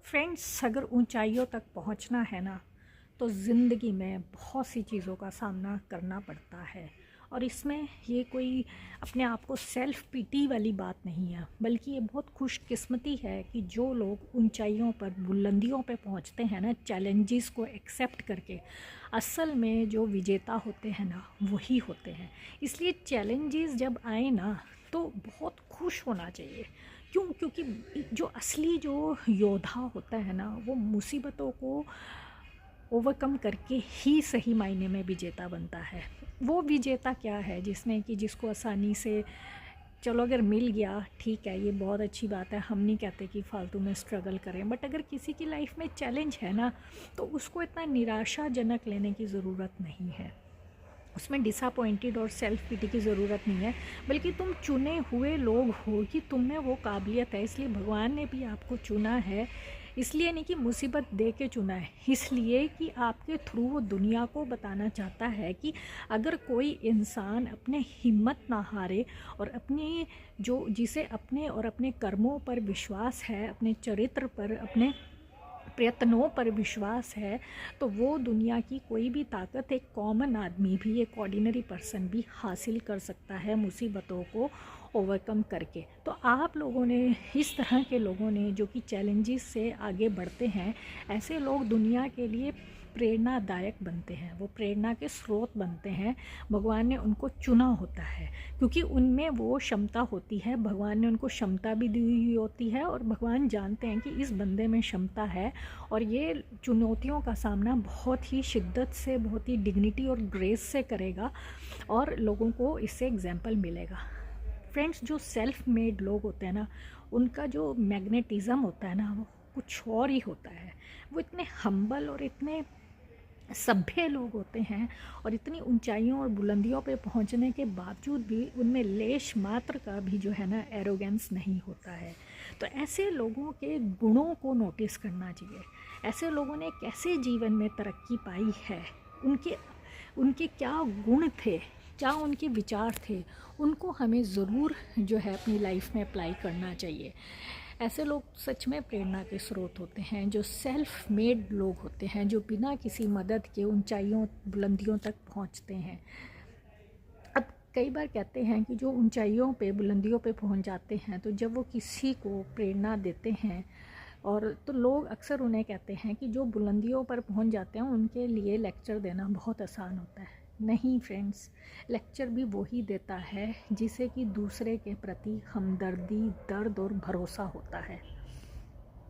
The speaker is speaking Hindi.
फ्रेंड्स, अगर ऊंचाइयों तक पहुंचना है ना, तो ज़िंदगी में बहुत सी चीज़ों का सामना करना पड़ता है। और इसमें ये कोई अपने आप को सेल्फ पिटी वाली बात नहीं है, बल्कि ये बहुत खुशकिस्मती है कि जो लोग ऊंचाइयों पर, बुलंदियों पे पहुंचते हैं ना, चैलेंजेस को एक्सेप्ट करके, असल में जो विजेता होते हैं ना, वही होते हैं। इसलिए चैलेंजेस जब आए ना, तो बहुत खुश होना चाहिए। क्यों? क्योंकि जो असली जो योद्धा होता है ना, वो मुसीबतों को ओवरकम करके ही सही मायने में विजेता बनता है। वो विजेता क्या है? जिसने कि जिसको आसानी से, चलो अगर मिल गया ठीक है, ये बहुत अच्छी बात है, हम नहीं कहते कि फ़ालतू में स्ट्रगल करें, बट अगर किसी की लाइफ में चैलेंज है ना, तो उसको इतना निराशाजनक लेने की ज़रूरत नहीं है। उसमें डिसअपॉइंटेड और सेल्फ पिटी की ज़रूरत नहीं है, बल्कि तुम चुने हुए लोग हो कि तुम में वो काबिलियत है। इसलिए भगवान ने भी आपको चुना है। इसलिए नहीं कि मुसीबत दे के चुना है, इसलिए कि आपके थ्रू वो दुनिया को बताना चाहता है कि अगर कोई इंसान अपने हिम्मत ना हारे और अपनी जो जिसे अपने और अपने कर्मों पर विश्वास है, अपने चरित्र पर, अपने प्रयत्नों पर विश्वास है, तो वो दुनिया की कोई भी ताकत एक कॉमन आदमी भी, एक ऑर्डिनरी पर्सन भी हासिल कर सकता है मुसीबतों को ओवरकम करके। तो आप लोगों ने, इस तरह के लोगों ने जो कि चैलेंजेस से आगे बढ़ते हैं, ऐसे लोग दुनिया के लिए प्रेरणादायक बनते हैं, वो प्रेरणा के स्रोत बनते हैं। भगवान ने उनको चुना होता है क्योंकि उनमें वो क्षमता होती है। भगवान ने उनको क्षमता भी दी हुई होती है और भगवान जानते हैं कि इस बंदे में क्षमता है और ये चुनौतियों का सामना बहुत ही शिद्दत से, बहुत ही डिग्निटी और ग्रेस से करेगा और लोगों को इससे एग्जाम्पल मिलेगा। फ्रेंड्स, जो सेल्फ मेड लोग होते हैं ना, उनका जो मैग्नेटिज़म होता है ना, वो कुछ और ही होता है। वो इतने हम्बल और इतने सभ्य लोग होते हैं और इतनी ऊंचाइयों और बुलंदियों पे पहुंचने के बावजूद भी उनमें लेश मात्र का भी जो है ना, एरोगेंस नहीं होता है। तो ऐसे लोगों के गुणों को नोटिस करना चाहिए। ऐसे लोगों ने कैसे जीवन में तरक्की पाई है, उनके उनके क्या गुण थे, क्या उनके विचार थे, उनको हमें ज़रूर जो है अपनी लाइफ में अप्लाई करना चाहिए। ऐसे लोग सच में प्रेरणा के स्रोत होते हैं, जो सेल्फ मेड लोग होते हैं, जो बिना किसी मदद के ऊंचाइयों, बुलंदियों तक पहुंचते हैं। अब कई बार कहते हैं कि जो ऊंचाइयों पे, बुलंदियों पे पहुंच जाते हैं, तो जब वो किसी को प्रेरणा देते हैं, और तो लोग अक्सर उन्हें कहते हैं कि जो बुलंदियों पर पहुंच जाते हैं उनके लिए लेक्चर देना बहुत आसान होता है। नहीं फ्रेंड्स, लेक्चर भी वही देता है जिसे कि दूसरे के प्रति हमदर्दी, दर्द और भरोसा होता है।